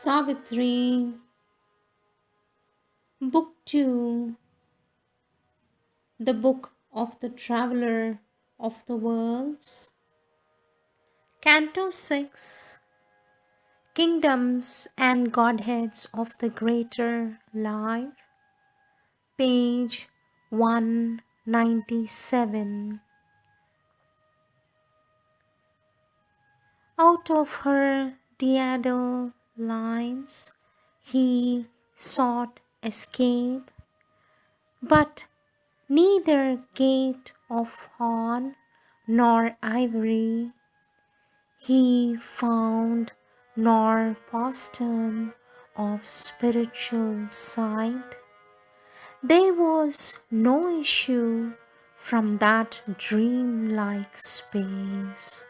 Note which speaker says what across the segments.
Speaker 1: Savitri, Book 2, the Book of the Traveler of the Worlds, Canto 6, Kingdoms and Godheads of the Greater Life, page 197. Out of her daedal lines he sought escape, but neither gate of horn nor ivory he found, nor postern of spiritual sight. There was no issue from that dream-like space.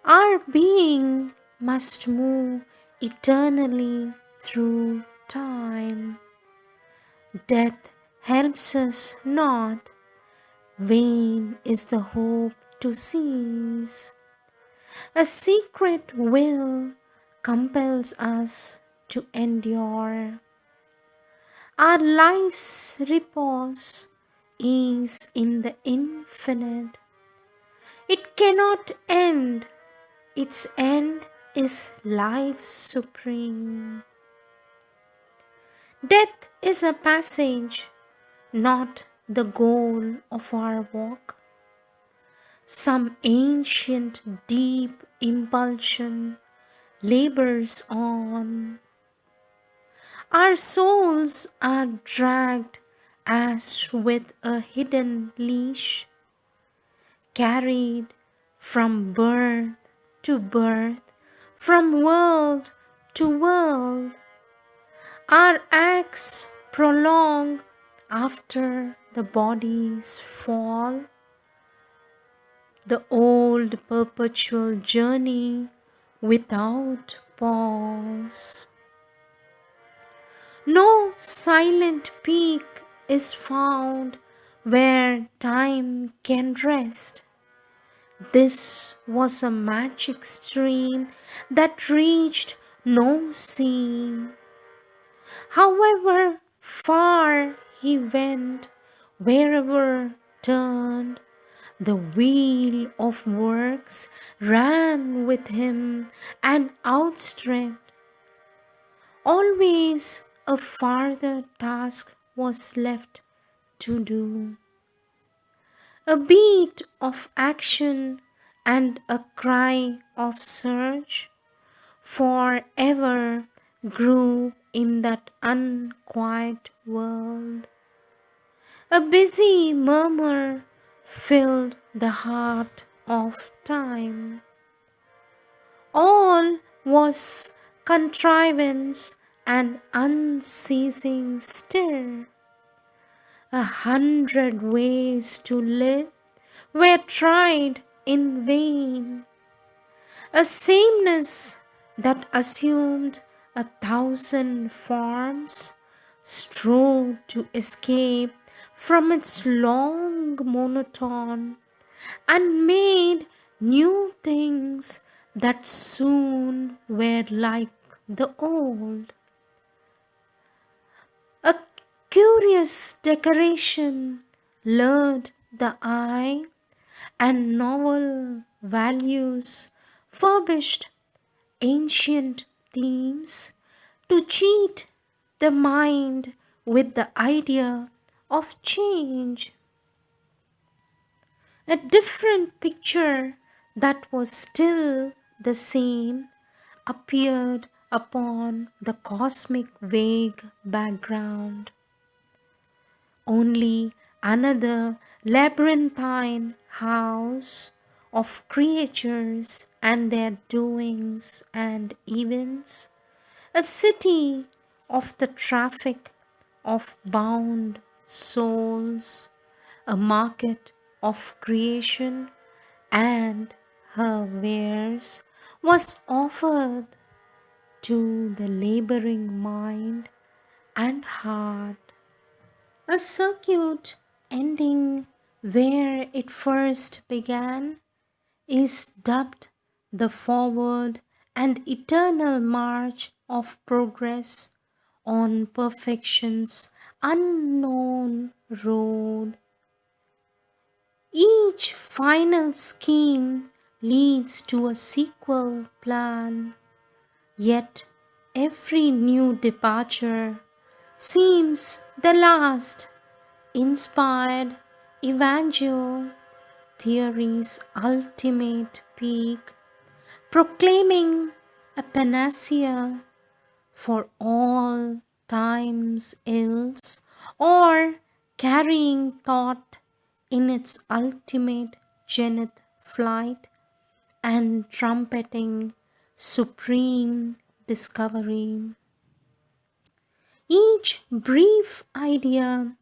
Speaker 1: Our being must move eternally through time. Death helps us not, vain is the hope to seize. A secret will compels us to endure. Our life's repose is in the infinite. It cannot end. Its end is life supreme. Death is a passage, not the goal of our walk. Some ancient deep impulsion labors on. Our souls are dragged as with a hidden leash, carried from birth to birth, from world to world. Our acts prolong after the body's fall. The old perpetual journey without pause. No silent peak is found where time can rest. This was a magic stream that reached no sea. However far he went, wherever turned, the wheel of works ran with him and outstripped. Always a farther task was left to do. A beat of action and a cry of search forever grew in that unquiet world. A busy murmur filled the heart of time. All was contrivance and unceasing stir. 100 ways to live were tried in vain. A sameness that assumed 1,000 forms strove to escape from its long monotone and made new things that soon were like the old. A curious decoration lured the eye, and novel values furbished ancient themes to cheat the mind with the idea of change. A different picture that was still the same appeared upon the cosmic vague background. Only another labyrinthine house of creatures and their doings and events, a city of the traffic of bound souls, a market of creation and her wares was offered to the laboring mind and heart. A circuit ending where it first began is dubbed the forward and eternal march of progress on perfection's unknown road. Each final scheme leads to a sequel plan, yet every new departure seems the last. Inspired evangel, theory's ultimate peak, proclaiming a panacea for all time's ills, or carrying thought in its ultimate zenith flight and trumpeting supreme discovery. Each brief idea,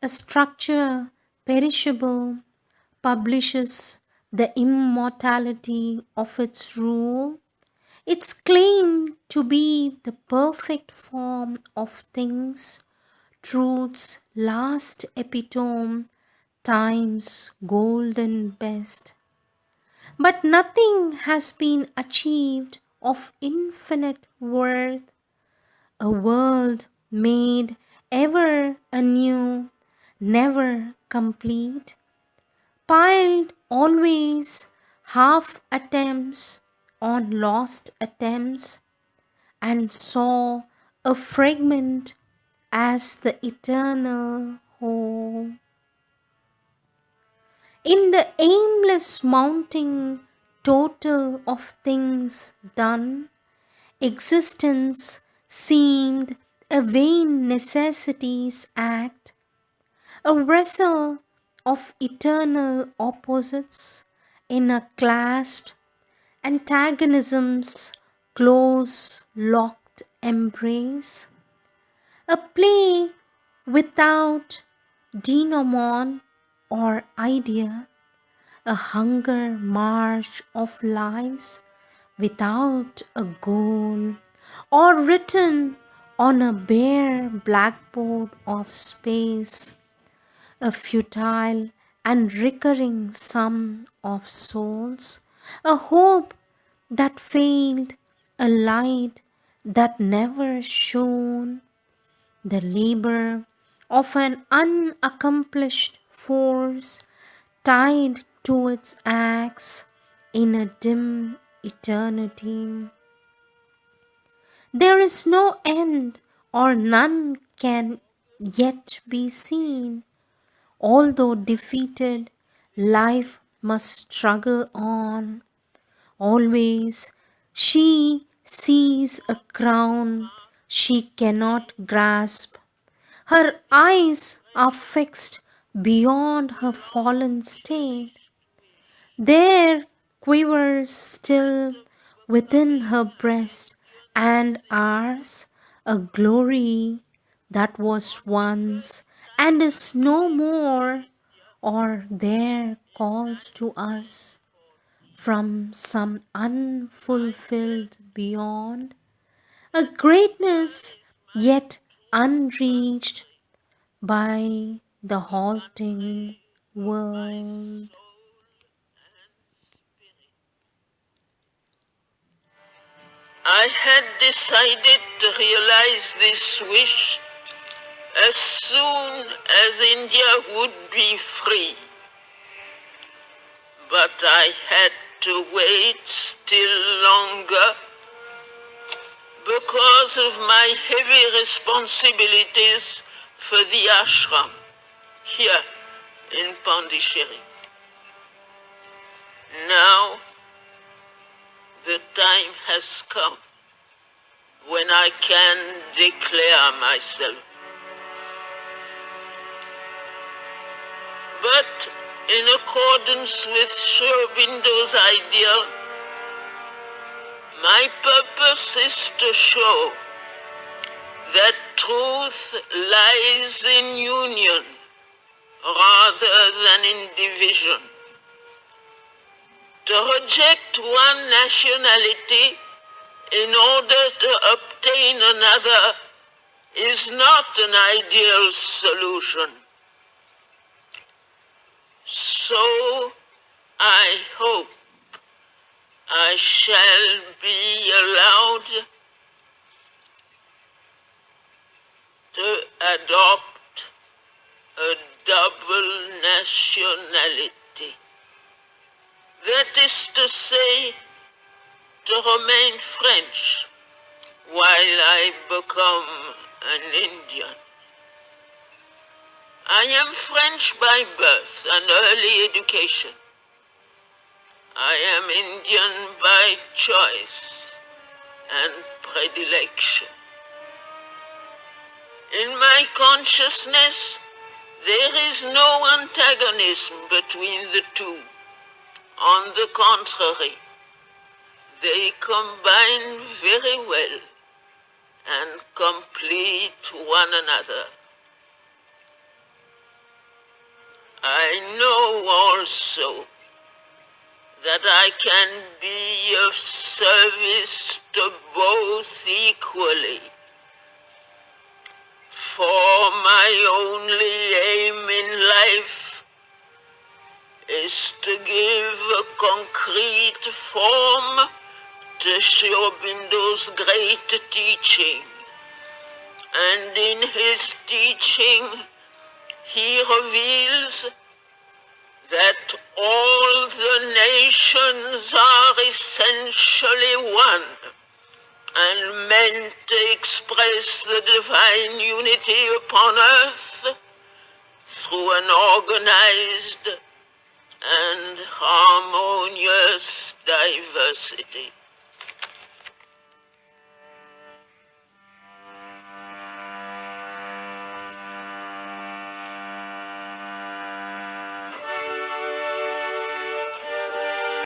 Speaker 1: a structure perishable, publishes the immortality of its rule, its claim to be the perfect form of things, truth's last epitome, time's golden best. But nothing has been achieved of infinite worth, a world made ever anew, never complete, piled always half attempts on lost attempts, and saw a fragment as the eternal whole. In the aimless mounting total of things done, existence seemed a vain necessity's act, a wrestle of eternal opposites in a clasped antagonism's close locked embrace, a play without denouement or idea, a hunger march of lives without a goal, or written on a bare blackboard of space, a futile and recurring sum of souls, a hope that failed, a light that never shone, the labor of an unaccomplished force tied to its axe in a dim eternity. There is no end, or none can yet be seen. Although defeated, life must struggle on. Always she sees a crown she cannot grasp. Her eyes are fixed beyond her fallen state. There quivers still within her breast and ours a glory that was once and is no more, or there calls to us from some unfulfilled beyond, a greatness yet unreached by the halting world.
Speaker 2: I had decided to realize this wish as soon as India would be free. But I had to wait still longer because of my heavy responsibilities for the ashram here in Pondicherry. Now the time has come when I can declare myself. But in accordance with Sri Aurobindo's ideal, my purpose is to show that truth lies in union rather than in division. To reject one nationality in order to obtain another is not an ideal solution. So I hope I shall be allowed to adopt a double nationality. That is to say, to remain French while I become an Indian. I am French by birth and early education. I am Indian by choice and predilection. In my consciousness, there is no antagonism between the two. On the contrary, they combine very well and complete one another. I know also that I can be of service to both equally. For my only aim in life is to give a concrete form to Sri Aurobindo's great teaching. And in his teaching, he reveals that all the nations are essentially one and meant to express the divine unity upon earth through an organized and harmonious diversity.